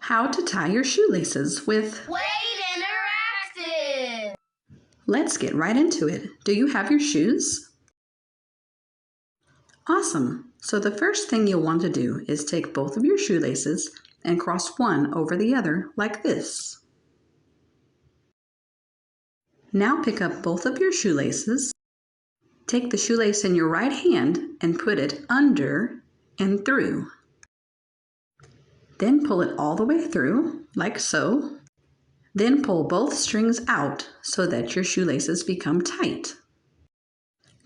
How to tie your shoelaces with Wade Interactive! Let's get right into it. Do you have your shoes? Awesome! So the first thing you'll want to do is take both of your shoelaces and cross one over the other like this. Now pick up both of your shoelaces. Take the shoelace in your right hand and put it under and through. Then pull it all the way through, like so. Then pull both strings out so that your shoelaces become tight.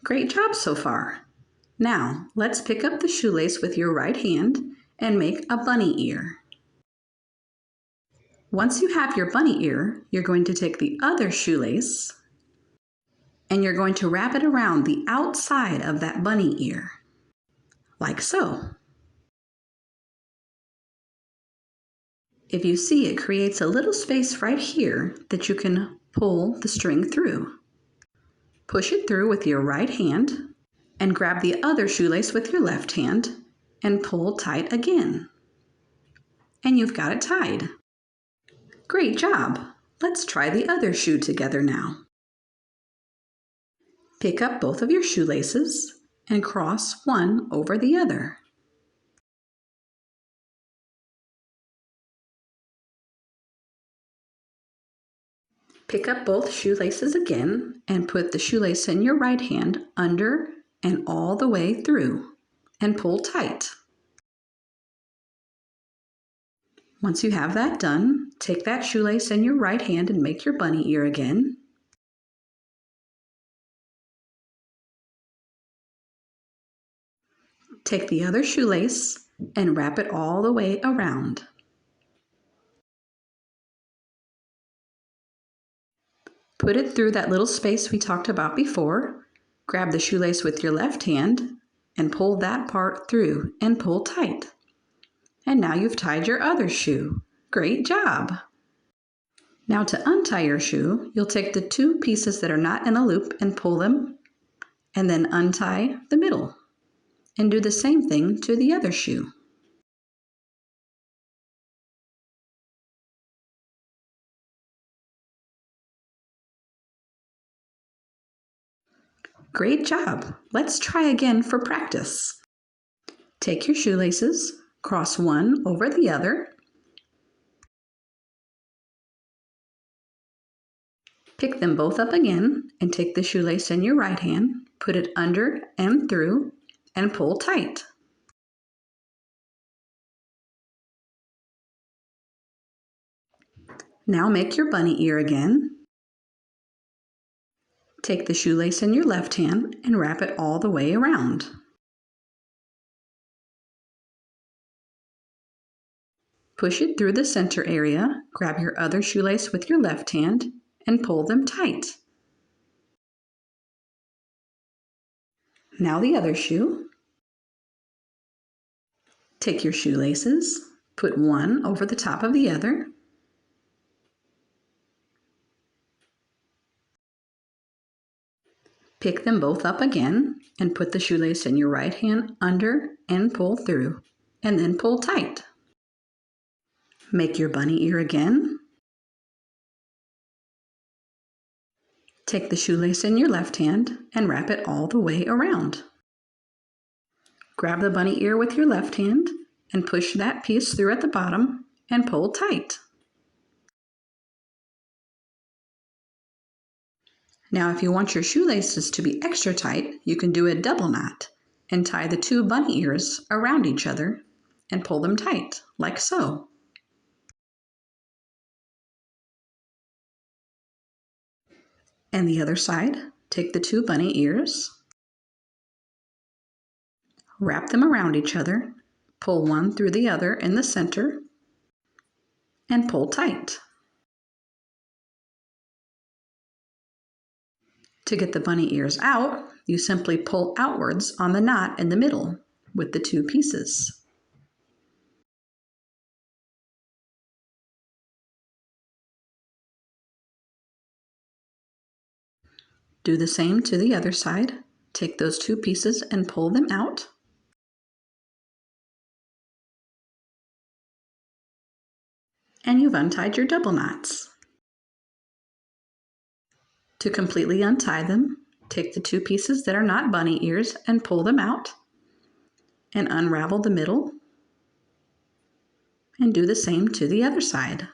Great job so far! Now, let's pick up the shoelace with your right hand and make a bunny ear. Once you have your bunny ear, you're going to take the other shoelace and you're going to wrap it around the outside of that bunny ear, like so. If you see, it creates a little space right here that you can pull the string through. Push it through with your right hand and grab the other shoelace with your left hand and pull tight again. And you've got it tied. Great job! Let's try the other shoe together now. Pick up both of your shoelaces and cross one over the other. Pick up both shoelaces again and put the shoelace in your right hand under and all the way through and pull tight. Once you have that done, take that shoelace in your right hand and make your bunny ear again. Take the other shoelace and wrap it all the way around. Put it through that little space we talked about before. Grab the shoelace with your left hand and pull that part through and pull tight. And now you've tied your other shoe. Great job! Now to untie your shoe, you'll take the two pieces that are not in a loop and pull them, and then untie the middle. And do the same thing to the other shoe. Great job! Let's try again for practice. Take your shoelaces, cross one over the other. Pick them both up again and take the shoelace in your right hand, put it under and through, and pull tight. Now make your bunny ear again. Take the shoelace in your left hand and wrap it all the way around. Push it through the center area, grab your other shoelace with your left hand, and pull them tight. Now the other shoe. Take your shoelaces, put one over the top of the other. Pick them both up again and put the shoelace in your right hand under and pull through, and then pull tight. Make your bunny ear again. Take the shoelace in your left hand and wrap it all the way around. Grab the bunny ear with your left hand and push that piece through at the bottom and pull tight. Now if you want your shoelaces to be extra tight, you can do a double knot and tie the two bunny ears around each other and pull them tight, like so. And the other side, take the two bunny ears, wrap them around each other, pull one through the other in the center, and pull tight. To get the bunny ears out, you simply pull outwards on the knot in the middle with the two pieces. Do the same to the other side. Take those two pieces and pull them out. And you've untied your double knots. To completely untie them, take the two pieces that are not bunny ears and pull them out, and unravel the middle, and do the same to the other side.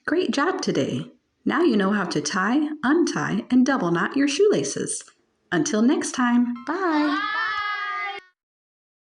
Great job today! Now you know how to tie, untie, and double knot your shoelaces. Until next time, bye!